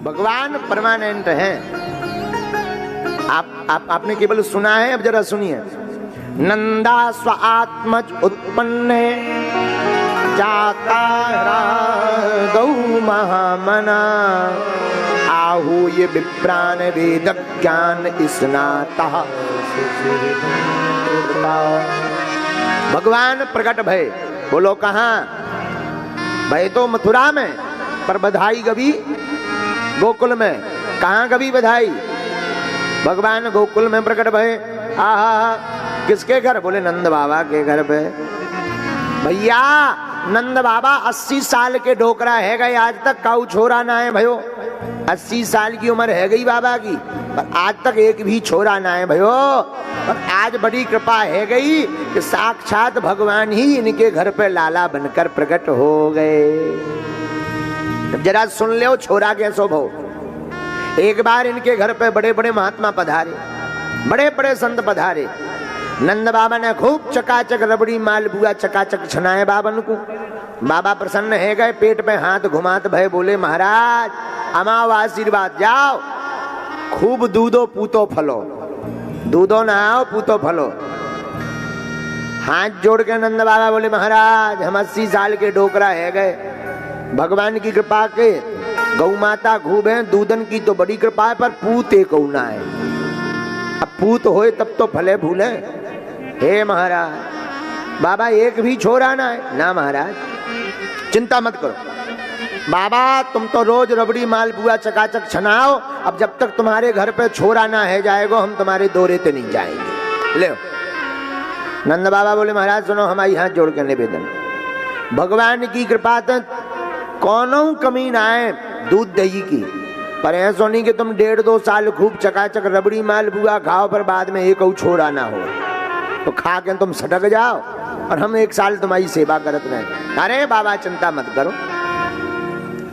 भगवान परमानेंट हैं। आपने केवल सुना है, अब जरा सुनिए। नंदा स्व आत्मज उत्पन्न जाता गौ महामना आहूय विप्रान वेद ज्ञान स्नाता। भगवान प्रकट भय, बोलो कहाँ? भय तो मथुरा में, पर बधाई गवी गोकुल में। कहाँ गवी बधाई? भगवान गोकुल में प्रकट भय। आहा, किसके घर? बोले नंद बाबा के घर पे। भैया नंद बाबा 80 साल के डोकरा है गए, आज तक काऊ छोरा ना है भयो। 80 साल की उम्र है गई बाबा की, पर आज तक एक भी छोरा ना है भयो। पर आज बड़ी कृपा है गई कि साक्षात भगवान ही इनके घर पे लाला बनकर प्रकट हो गए। जरा सुन लो छोरा के स्वभाव। एक बार इनके घर पे बड़े बड़े महात्मा पधारे, बड़े बड़े संत पधारे। नंद बाबा ने खूब चकाचक रबड़ी मालपुआ चकाचक छनाए बाबन को। बाबा प्रसन्न है गए, पेट पे हाथ घुमात भय बोले महाराज अमाव आशीर्वाद, जाओ खूब दूधो पूतो फलो, दूधो नहाओ पूतो फलो। हाथ जोड़ के नंद बाबा बोले महाराज हम 80 साल के डोकरा है गए, भगवान की कृपा के गौ माता खूब है, दूधन की तो बड़ी कृपा है, पर पूत एक ना है। अब पूत होए तब तो फले फूले। हे महाराज बाबा एक भी छोरा ना है। ना महाराज चिंता मत करो बाबा, तुम तो रोज रबड़ी मालपुआ चकाचक छनाओ, अब जब तक तुम्हारे घर पे छोरा ना है जाएगो हम तुम्हारे दौरे पे नहीं जाएंगे। ले नंद बाबा बोले महाराज सुनो, हमारी हाथ जोड़ के निवेदन, भगवान की कृपा तो कौनों कमी ना है दूध दही की, पर ऐसा नहीं कि तुम 1.5-2 साल खूब चकाचक रबड़ी मालपुआ खाओ पर बाद में एक छोरा ना हो, तो खा के तुम सटक जाओ और हम 1 साल तुम्हारी सेवा करत रहे। अरे बाबा चिंता मत करो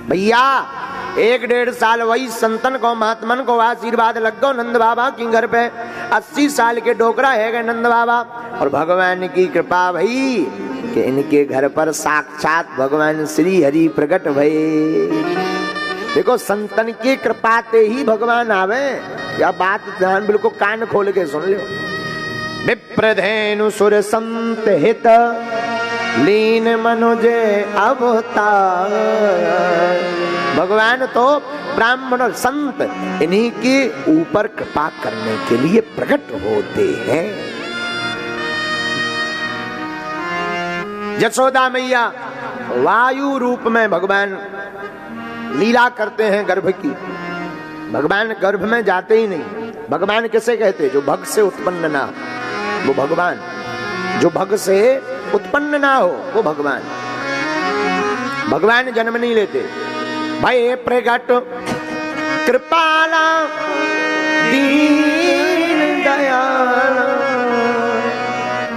भैया, 1-1.5 साल वही संतन को महात्मन को आशीर्वाद लग गो। नंद बाबा के घर पे 80 साल के डोकरा है गए नंद बाबा, और भगवान की कृपा भई कि इनके घर पर साक्षात भगवान श्री हरि प्रकट भये। देखो संतन की कृपा ते ही भगवान आवे, या बात ध्यान बिल्कुल कान खोल के सुन लो। विप्रधेनु सुर संत हित लीन मनुजे अवतार। भगवान तो ब्राह्मण और संत इन्हीं के ऊपर कृपा करने के लिए प्रकट होते हैं। यशोदा मैया वायु रूप में भगवान लीला करते हैं गर्भ की। भगवान गर्भ में जाते ही नहीं। भगवान किसे कहते? जो भग से उत्पन्न ना हो वो भगवान, जो भग से उत्पन्न ना हो वो भगवान। भगवान जन्म नहीं लेते। भय प्रगट कृपाला दीन दयाला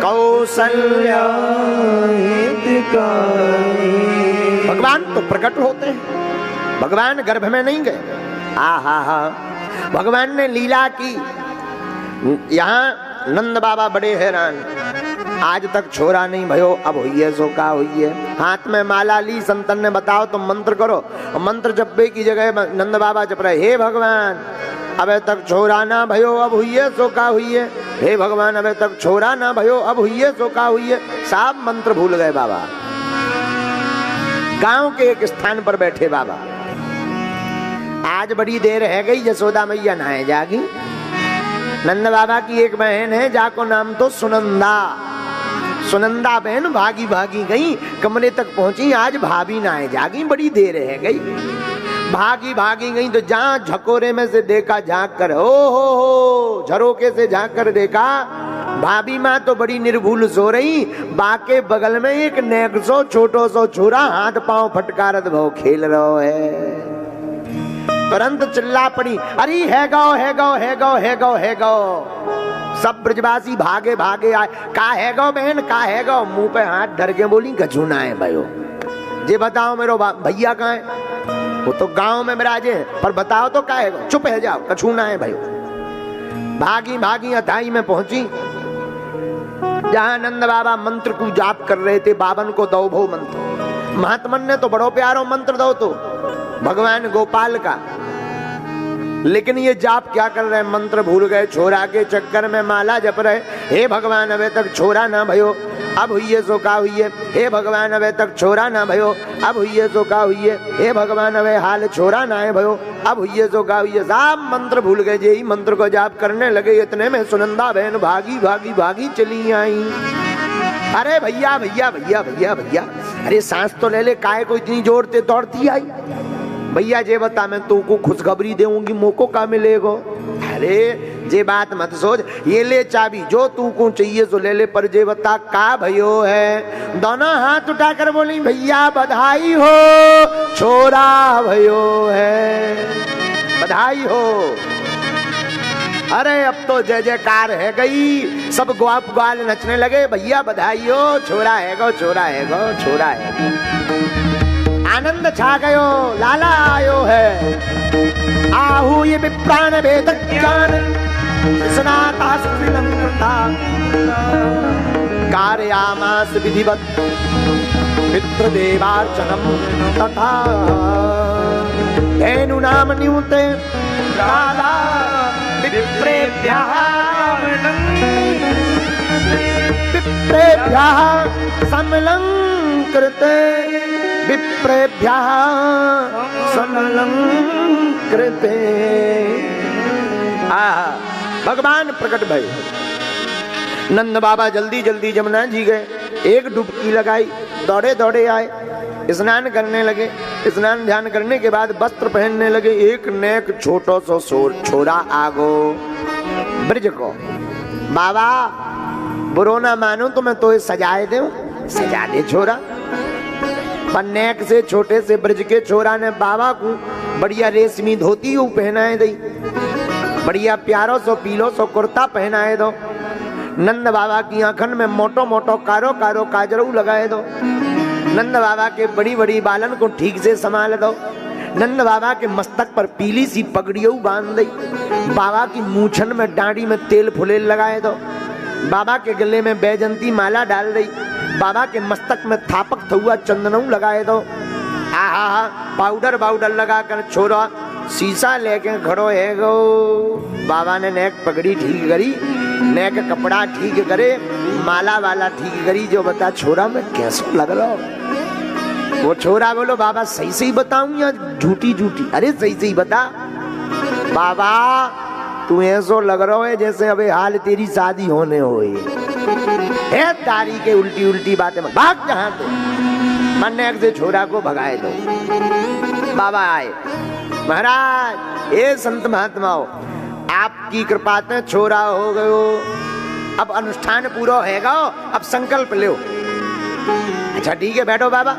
कौशल्या हितकारी। भगवान तो प्रकट होते हैं, भगवान गर्भ में नहीं गए। आहा, भगवान ने लीला की। यहाँ नंद बाबा बड़े हैरान, आज तक छोरा नहीं भयो, अब हुई है सो का हुई है। हाथ में माला ली, संतन ने बताओ तुम मंत्र करो, और मंत्र जपे की जगह नंद बाबा जप रहे, हे भगवान अबे तक छोरा ना भयो, अब हुई है सो का हुई है। हे भगवान अबे तक छोरा ना भयो, अब हुई है सो का हुई है। सब मंत्र भूल गए बाबा। गांव के एक स्थान पर बैठे बाबा। आज बड़ी देर है गई, यशोदा मैया नहाए जागी। नंद बाबा की एक बहन है जाको नाम तो सुनंदा। सुनंदा बहन भागी भागी गई, कमरे तक पहुंची, आज भाभी नहाए जागी, बड़ी देर है गई। भागी भागी गई तो जहां झकोरे में से देखा झांक कर, ओ हो झरोके से झांक कर देखा, भाभी माँ तो बड़ी निर्भूल सो रही, बाके बगल में एक नेकसो छोटो सो छोरा हाथ पांव फटकारत भव खेल रहो है। तुरंत चिल्ला पड़ी, अरे है गौ है गौ है गौ है गौ है गौ। सब ब्रजवासी भागे भागे आए, का है गौ बहन का है गौ। मुंह पे हाथ धर के बोली कछूना है भयो। जे बताओ मेरो भैया कहाँ है? वो तो गांव में विराजे, पर बताओ तो का है गौ। चुप है जाओ, कछूना है भयो। भागी भागी अथाई में पहुंची, जहां नंद बाबा मंत्र को जाप कर रहे थे। बाबन को दो भो मंत्र, महात्मन ने तो बड़ो प्यारो मंत्र दो, तो भगवान गोपाल का लेकिन ये जाप क्या कर रहे हैं, मंत्र भूल गए, छोरा के चक्कर में माला जप रहे। हे भगवान अबे तक छोरा ना भयो, अब हुई सो का हुई है। हे भगवान अबे तक छोरा ना भयो, अब हुई सो का हुई है। हे भगवान अबे हाल छोरा ना है भयो, अब हुई सो का हुई है। सब मंत्र भूल गए, यही मंत्र को जाप करने लगे। इतने में सुनंदा बहन भागी भागी भागी चली आई। अरे भैया भैया भैया भैया भैया, अरे सांस तो ले ले, काहे को इतनी जोर से दौड़ती आई। भैया जे बता, मैं तू को खुशखबरी देऊंगी, मोको का मिलेगो। अरे जे बात मत सोच, ये ले चाबी, जो तू को चाहिए सो ले ले, पर जे बता का भयो है। दोनों हाथ उठाकर बोली, भैया बधाई हो, छोरा भयो है, बधाई हो। अरे अब तो जय जयकार है गई, सब ग्वाल ग्वाल नचने लगे। भैया बधाई हो, छोरा है गो, छोरा है गो, छोरा है गो। आनंद छा गयो, लाला आयो है। आहू ये विप्राण भेद ज्ञान स्नाता श्रीलंका कार्यामास विधिवत पितृदेवार्चनम तथा धेनु नाम न्यूते राधा विप्रेभ्यः समलंकृते विप्रेभ्यः समलंकृते। भगवान प्रकट भय। नंद बाबा जल्दी जल्दी जमुना जी गए, एक डुबकी लगाई, दौड़े दौड़े आए, स्नान करने लगे। स्नान ध्यान करने के बाद वस्त्र पहनने लगे। एक नेक छोटो सो छोरा आगो ब्रज को। बाबा बुरो ना मानो तो मैं तो सजाए दूं, सजा दे छोरा। पर नेक से छोटे से ब्रज के छोरा ने बाबा को बढ़िया रेशमी धोती पहनाए दी, बढ़िया प्यारो सो पीलो सो कुर्ता पहनाए दो। नंद बाबा की आंखन में मोटो मोटो कारो कारो काजरू लगाए दो। नंद बाबा के बड़ी बड़ी बालन को ठीक से संभाल दो। नंद बाबा के मस्तक पर पीली सी पगड़ियों बांध दी। बाबा की मूछन में डांडी में तेल फुलेल लगाए दो। बाबा के गले में बैजंती माला डाल दी। बाबा के मस्तक में थापक थुआ चंदनऊ लगाए दो। आहा पाउडर बाउडर लगा कर छोरा शीशा लेके खड़ो है गो। बाबा ने नेक पगड़ी ठीक करी, नेक कपड़ा ठीक करे, माला वाला ठीक करी। जो बता छोरा में कैसा लग रहा। वो छोरा बोलो बाबा सही सही बताऊं या झूठी झूठी। अरे सही सही बता। बाबा तू ऐसो लग रहा है जैसे अबे हाल तेरी शादी होने होए है। तारी के उल्टी उल्टी बातें मत भाग जहां से। मन्ने से छोरा को भगाए दो। बाबा आए, महाराज ये संत महात्माओं आपकी कृपा से छोरा हो गयो। अब अनुष्ठान पूरा होगा, अब संकल्प लो। अच्छा ठीक है बैठो बाबा।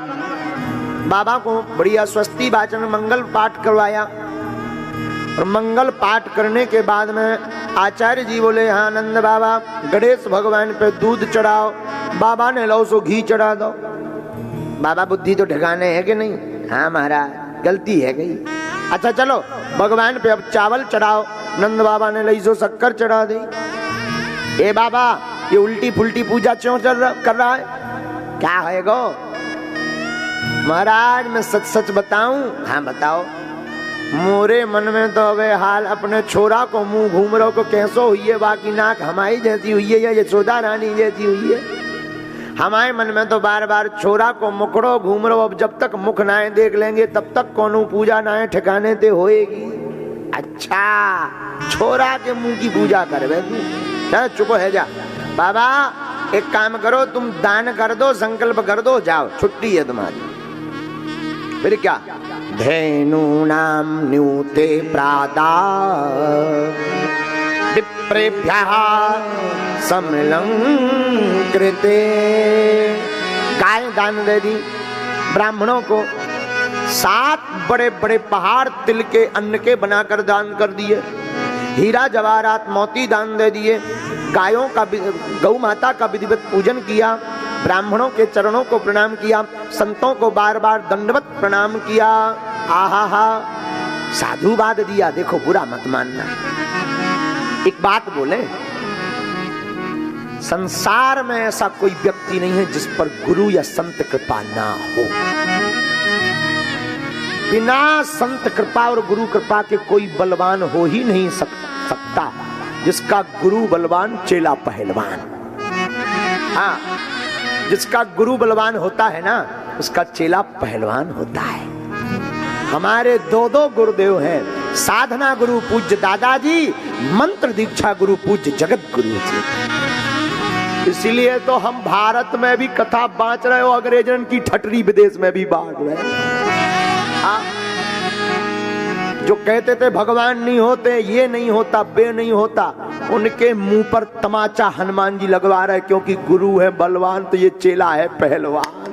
बाबा को बढ़िया स्वस्ति वाचन मंगल पाठ करवाया। और मंगल पाठ करने के बाद में आचार्य जी बोले, हाँ नंद बाबा गणेश भगवान पे दूध चढ़ाओ। बाबा ने लो सो घी चढ़ा दो। बाबा बुद्धि तो ठिकाने है कि नहीं? हाँ महाराज गलती है गई। अच्छा चलो भगवान पे अब चावल चढ़ाओ। नंद बाबा ने लई सो शक्कर चढ़ा दी। ए बाबा ये उल्टी फुल्टी पूजा क्यों कर रहा है? क्या है गो? महाराज मैं सच सच बताऊं? हाँ बताओ। मोरे मन में तो अबे हाल अपने छोरा को मुंह घूम रहो को कैसो हुई है। बाकी नाक हमारी जैसी हुई है या यशोदा रानी जैसी हुई है। हमारे मन में तो बार बार छोरा को मुकड़ो घूम रहो। अब जब तक मुख नाए देख लेंगे तब तक कौन पूजा नाए ठिकाने ते होएगी। अच्छा छोरा के मुंह की पूजा कर बे तू, चुप है जा। बाबा एक काम करो, तुम दान कर दो, संकल्प कर दो, जाओ छुट्टी है तुम्हारी। फिर क्या? धेनु नाम न्यूते प्रादा विप्रेभ्यः समलंकृते। गाय दान दे दी ब्राह्मणों को। 7 बड़े बड़े पहाड़ तिल के अन्न के बनाकर दान कर दिए। हीरा जवाहरात मोती दान दे दिए। गायों का गौ माता का विधिवत पूजन किया। ब्राह्मणों के चरणों को प्रणाम किया। संतों को बार बार दंडवत प्रणाम किया। आहा साधुवाद दिया। देखो बुरा मत मानना। एक बात बोले, संसार में ऐसा कोई व्यक्ति नहीं है जिस पर गुरु या संत कृपा ना हो। बिना संत कृपा और गुरु कृपा के कोई बलवान हो ही नहीं सकता। जिसका गुरु बलवान चेला पहलवान। हाँ, जिसका गुरु बलवान होता है ना, उसका चेला पहलवान होता है। हमारे दो गुरुदेव हैं, साधना गुरु पूज्य दादाजी, मंत्र दीक्षा गुरु पूज्य जगत गुरु जी। इसीलिए तो हम भारत में भी कथा बांट रहे हो, अंग्रेजन की ठटरी विदेश में भी बांट रहे हैं। जो कहते थे भगवान नहीं होते, ये नहीं होता, बे नहीं होता, उनके मुंह पर तमाचा हनुमान जी लगवा रहे, क्योंकि गुरु है बलवान तो ये चेला है पहलवान।